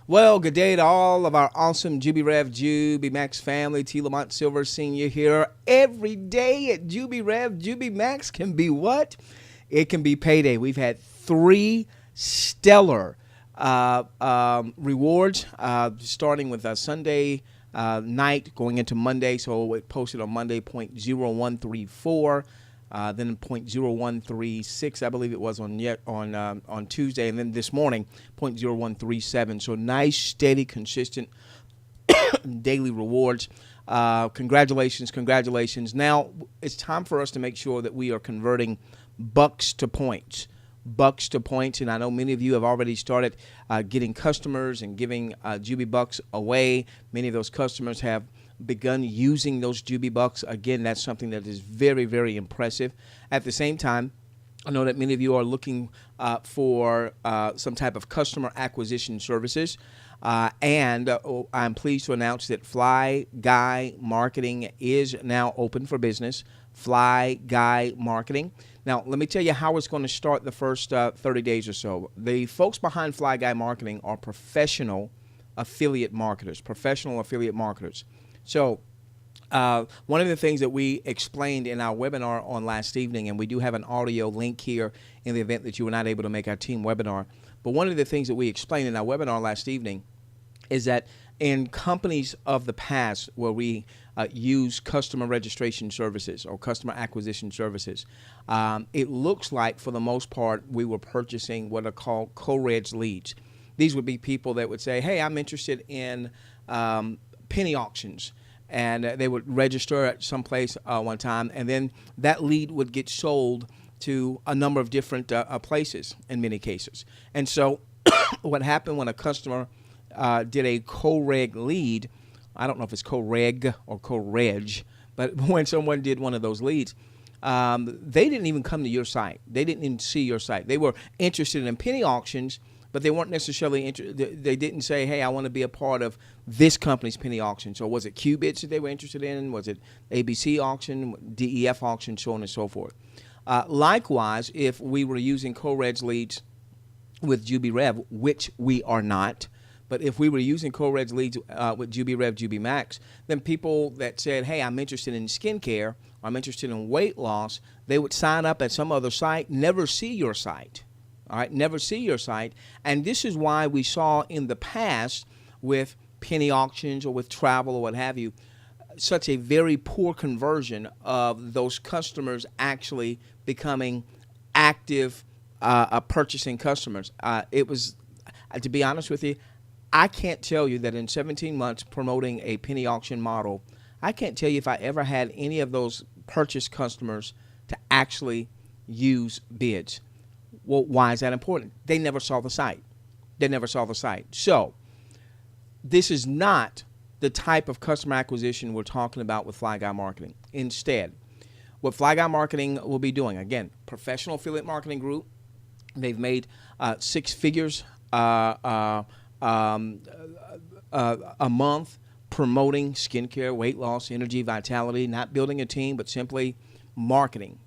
Well, good day to all of our awesome JubiRev JubiMax family. T. Lamont Silver Sr. here. Every day at JubiRev JubiMax can be what? It can be payday. We've had three stellar rewards, starting with a Sunday night going into Monday. So it posted on Monday 0.0134. Then 0.0136, I believe it was on Tuesday, and then this morning 0.0137. So nice, steady, consistent daily rewards. Congratulations. Now it's time for us to make sure that we are converting bucks to points. And I know many of you have already started getting customers and giving Juby Bucks away. Many of those customers have begun using those Juby Bucks. Again, that's something that is very, very impressive. At the same time, I know that many of you are looking for some type of customer acquisition services. And I'm pleased to announce that Fly Guy Marketing is now open for business. Fly Guy Marketing. Now, let me tell you how it's going to start the first 30 days or so. The folks behind Fly Guy Marketing are professional affiliate marketers. So one of the things that we explained in our webinar on last evening, and we do have an audio link here in the event that you were not able to make our team webinar, but one of the things that we explained in our webinar last evening is that in companies of the past where we use customer registration services or customer acquisition services, it looks like for the most part we were purchasing what are called co-reg leads. These would be people that would say, hey, I'm interested in penny auctions, and they would register at some place one time, and then that lead would get sold to a number of different places in many cases. And so what happened when a customer did a co-reg lead, I don't know if it's co-reg or co-reg, but when someone did one of those leads, they didn't even come to your site. They didn't even see your site. They were interested in penny auctions, but they weren't necessarily interested. They didn't say, hey, I want to be a part of this company's penny auction. So was it Qubits that they were interested in? Was it ABC auction, DEF auction, so on and so forth? Likewise, if we were using co-reg leads with JubiRev, which we are not, but if we were using co-reg leads with JubiRev JubiMax, then people that said, hey, I'm interested in skincare, or I'm interested in weight loss, they would sign up at some other site, never see your site. All right, never see your site. And this is why we saw in the past with penny auctions or with travel or what have you, such a very poor conversion of those customers actually becoming active purchasing customers. It was, to be honest with you, I can't tell you that in 17 months promoting a penny auction model, I can't tell you if I ever had any of those purchase customers to actually use bids. Well, why is that important? They never saw the site. So this is not the type of customer acquisition we're talking about with Fly Guy Marketing. Instead, what Fly Guy Marketing will be doing, again, professional affiliate marketing group. They've made six figures a month promoting skincare, weight loss, energy, vitality, not building a team, but simply marketing,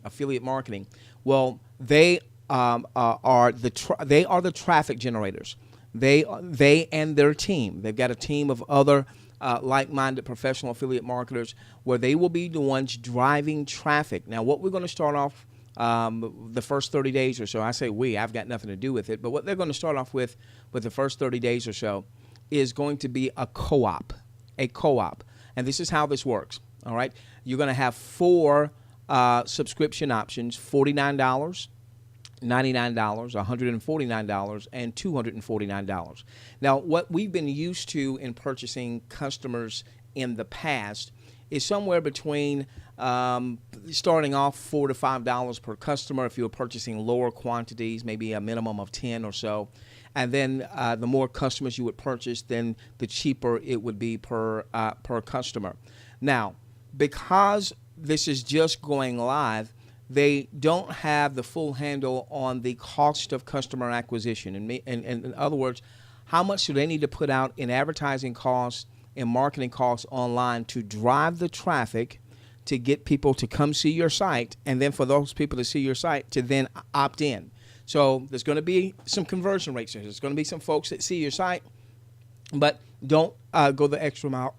affiliate marketing. Well, they are the traffic generators. They and their team. They've got a team of other like-minded professional affiliate marketers where they will be the ones driving traffic. Now, what we're going to start off the first 30 days or so, I say we, I've got nothing to do with it, but what they're going to start off with the first 30 days or so is going to be a co-op. And this is how this works, all right? You're going to have four subscription options: $49, $99, $149, and $249. Now, what we've been used to in purchasing customers in the past is somewhere between starting off $4 to $5 per customer if you're purchasing lower quantities, maybe a minimum of 10 or so. And then the more customers you would purchase, then the cheaper it would be per customer. Now, because this is just going live, they don't have the full handle on the cost of customer acquisition. And in other words, how much do they need to put out in advertising costs and marketing costs online to drive the traffic to get people to come see your site, and then for those people to see your site to then opt in. So there's going to be some conversion rates. There's going to be some folks that see your site, but don't go the extra mile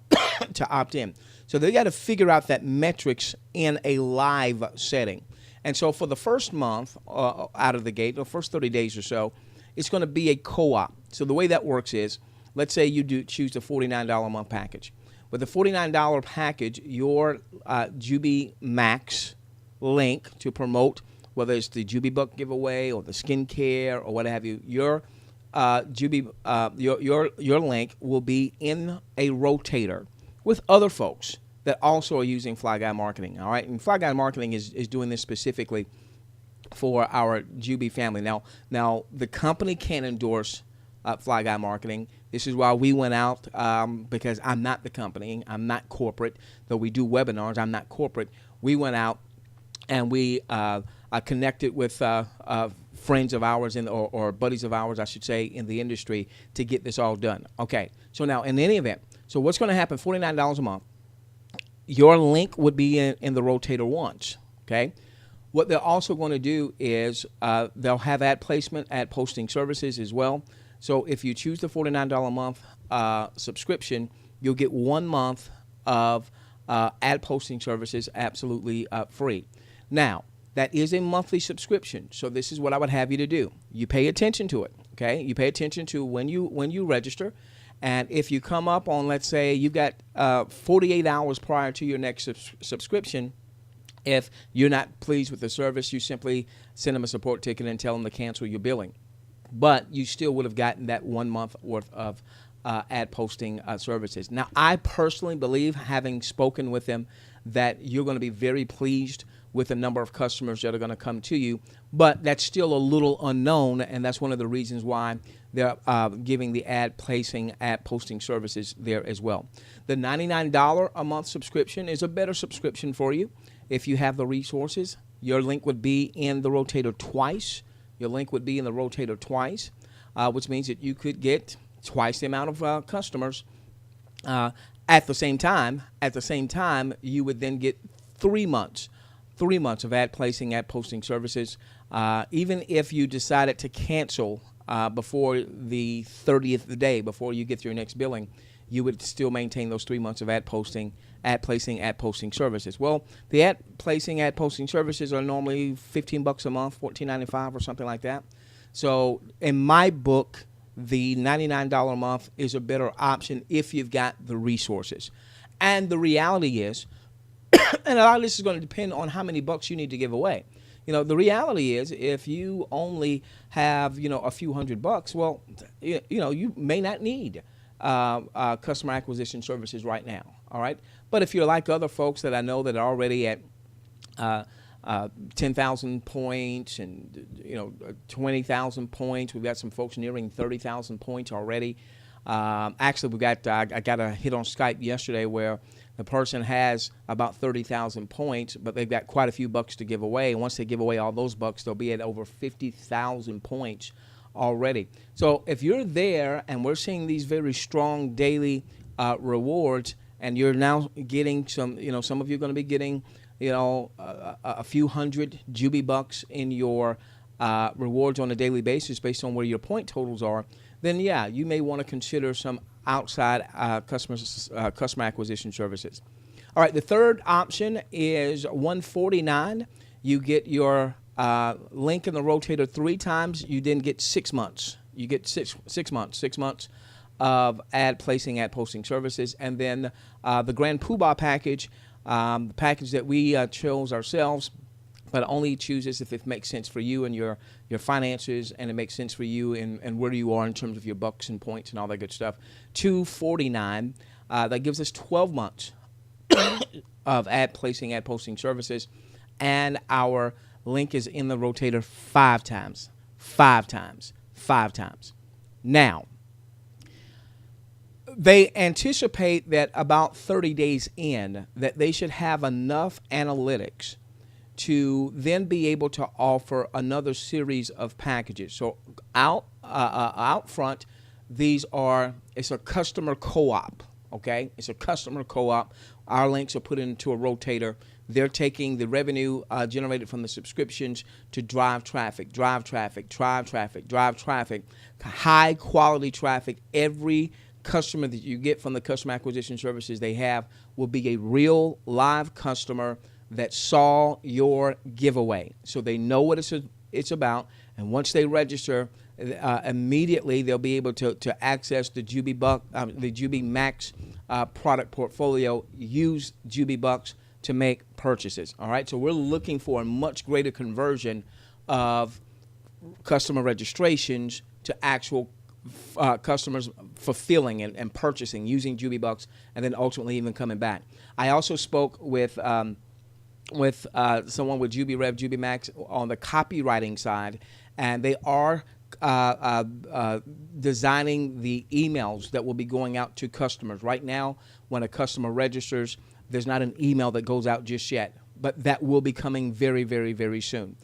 to opt in. So they got to figure out that metrics in a live setting. And so for the first month out of the gate, the first 30 days or so, it's going to be a co-op. So the way that works is, let's say you choose the $49 a month package. With the $49 package, your JubiMax link to promote, whether it's the JubiBook giveaway or the skincare or what have you, your your link will be in a rotator with other folks that also are using Fly Guy Marketing. All right, and Fly Guy Marketing is doing this specifically for our Jubi family. Now the company can't endorse Fly Guy Marketing. This is why we went out, because I'm not the company. I'm not corporate. Though we do webinars, I'm not corporate. We went out and we connected with friends of ours or buddies of ours, I should say, in the industry to get this all done. Okay, so now in any event, so what's going to happen, $49 a month, your link would be in the rotator once, okay? What they're also going to do is they'll have ad placement, ad posting services as well. So if you choose the $49 a month subscription, you'll get 1 month of ad posting services absolutely free. Now, that is a monthly subscription, so this is what I would have you to do. You pay attention to it, okay? You pay attention to when you register, and if you come up on, let's say, you've got 48 hours prior to your next subscription, if you're not pleased with the service, you simply send them a support ticket and tell them to cancel your billing. But you still would have gotten that 1 month worth of ad posting services. Now, I personally believe, having spoken with them, that you're going to be very pleased with the number of customers that are going to come to you, but that's still a little unknown, and that's one of the reasons why they're giving the ad posting services there as well. The $99 a month subscription is a better subscription for you. If you have the resources, your link would be in the rotator twice. Your link would be in the rotator twice, which means that you could get twice the amount of customers at the same time. At the same time, you would then get 3 months. 3 months of ad posting services. Even if you decided to cancel before the 30th day, before you get your next billing, you would still maintain those 3 months of ad posting services. Well, the ad posting services are normally $15 a month, $14.95 or something like that. So in my book, the $99 a month is a better option if you've got the resources. And the reality is, and a lot of this is going to depend on how many bucks you need to give away. You know, the reality is, if you only have, a few $100, well, you may not need customer acquisition services right now. All right. But if you're like other folks that I know that are already at 10,000 points and 20,000 points, we've got some folks nearing 30,000 points already. Actually, I got a hit on Skype yesterday where the person has about 30,000 points, but they've got quite a few bucks to give away. And once they give away all those bucks, they'll be at over 50,000 points already. So if you're there and we're seeing these very strong daily rewards, and you're now getting some of you are going to be getting, a few hundred Jubi bucks in your rewards on a daily basis based on where your point totals are, then yeah, you may want to consider some outside customer acquisition services. All right, the third option is $149. You get your link in the rotator 3 times. You then get 6 months. You get six months of ad posting services, and then the Grand Poobah package, the package that we chose ourselves, but only chooses if it makes sense for you and your finances, and it makes sense for you and where you are in terms of your bucks and points and all that good stuff. $249. That gives us 12 months of ad posting services, and our link is in the rotator 5 times. 5 times. 5 times. Now, they anticipate that about 30 days in, that they should have enough analytics to then be able to offer another series of packages. So out front, it's a customer co-op, okay? It's a customer co-op. Our links are put into a rotator. They're taking the revenue generated from the subscriptions to drive traffic, high quality traffic. Every customer that you get from the customer acquisition services they have will be a real live customer that saw your giveaway. So they know what it's about. And once they register, immediately they'll be able to access the JubiMax product portfolio, use JubiBucks to make purchases. All right, so we're looking for a much greater conversion of customer registrations to actual customers fulfilling and purchasing using JubiBucks, and then ultimately even coming back. I also spoke with someone with JubiRev JubiMax on the copywriting side, and they are designing the emails that will be going out to customers. Right now, when a customer registers, there's not an email that goes out just yet, but that will be coming very, very, very soon.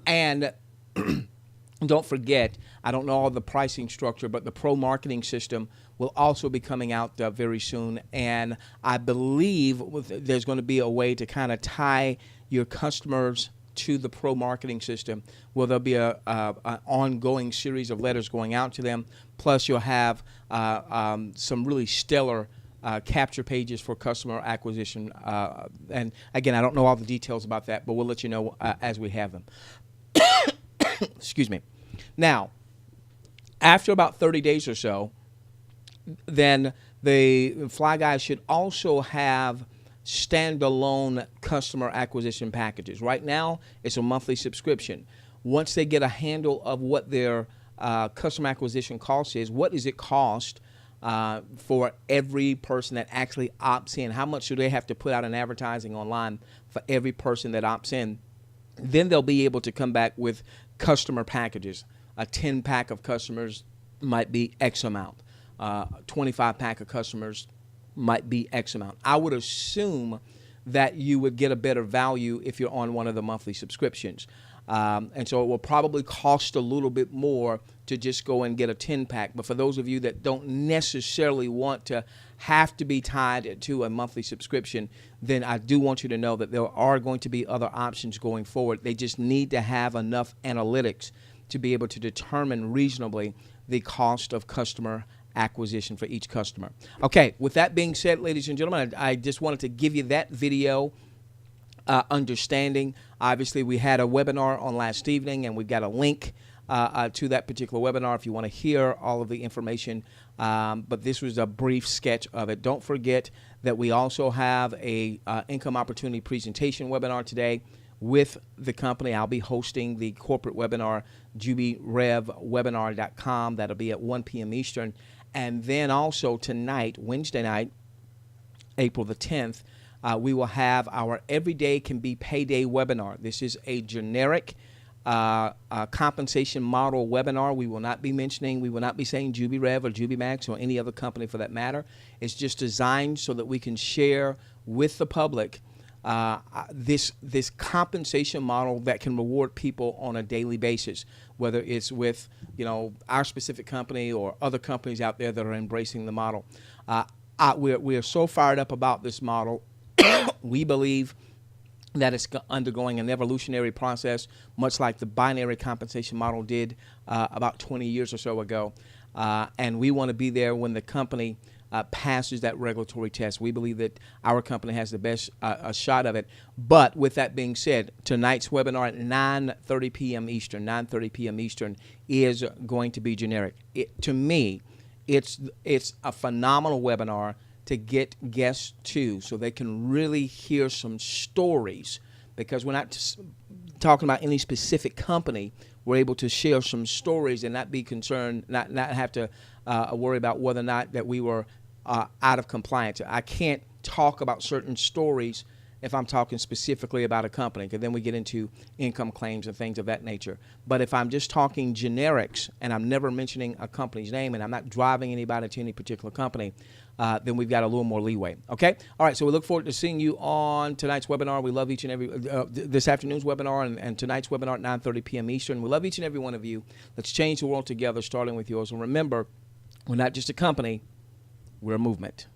And don't forget, I don't know all the pricing structure, but the pro marketing system will also be coming out very soon. And I believe there's going to be a way to kind of tie your customers to the pro marketing system, where there'll be an ongoing series of letters going out to them. Plus, you'll have some really stellar capture pages for customer acquisition. And again, I don't know all the details about that, but we'll let you know as we have them. Excuse me. Now, after about 30 days or so, then the Fly Guys should also have standalone customer acquisition packages. Right now, it's a monthly subscription. Once they get a handle of what their customer acquisition cost is, what does it cost for every person that actually opts in? How much do they have to put out in advertising online for every person that opts in? Then they'll be able to come back with customer packages. A 10-pack of customers might be X amount. 25-pack of customers might be X amount. I would assume that you would get a better value if you're on one of the monthly subscriptions. And so it will probably cost a little bit more to just go and get a 10-pack. But for those of you that don't necessarily want to have to be tied to a monthly subscription, then I do want you to know that there are going to be other options going forward. They just need to have enough analytics to be able to determine reasonably the cost of customer acquisition for each customer. Okay, with that being said, ladies and gentlemen, I just wanted to give you that video understanding. Obviously, we had a webinar on last evening, and we've got a link to that particular webinar if you want to hear all of the information. But this was a brief sketch of it. Don't forget that we also have a income opportunity presentation webinar today with the company. I'll be hosting the corporate webinar, JubiRevWebinar.com. That'll be at 1 p.m. Eastern. And then also tonight, Wednesday night, April the 10th, we will have our Everyday Can Be Payday webinar. This is a generic compensation model webinar. We will not be saying JubiRev or JubiMax or any other company for that matter. It's just designed so that we can share with the public this compensation model that can reward people on a daily basis, whether it's with our specific company or other companies out there that are embracing the model. We are so fired up about this model. We believe that it's undergoing an evolutionary process, much like the binary compensation model did about 20 years or so ago. And we want to be there when the company passes that regulatory test. We believe that our company has the best shot of it. But with that being said, tonight's webinar at 9:30 p.m. Eastern, 9:30 p.m. Eastern is going to be generic. To me, it's a phenomenal webinar to get guests to, so they can really hear some stories, because we're not just talking about any specific company. We're able to share some stories and not be concerned, not have to worry about whether or not that we were out of compliance. I can't talk about certain stories if I'm talking specifically about a company, because then we get into income claims and things of that nature. But if I'm just talking generics and I'm never mentioning a company's name and I'm not driving anybody to any particular company, then we've got a little more leeway. Okay? All right, so we look forward to seeing you on tonight's webinar. We love each and every, this afternoon's webinar and tonight's webinar at 9:30 p.m. Eastern. We love each and every one of you. Let's change the world together, starting with yours. And remember, we're not just a company, we're a movement.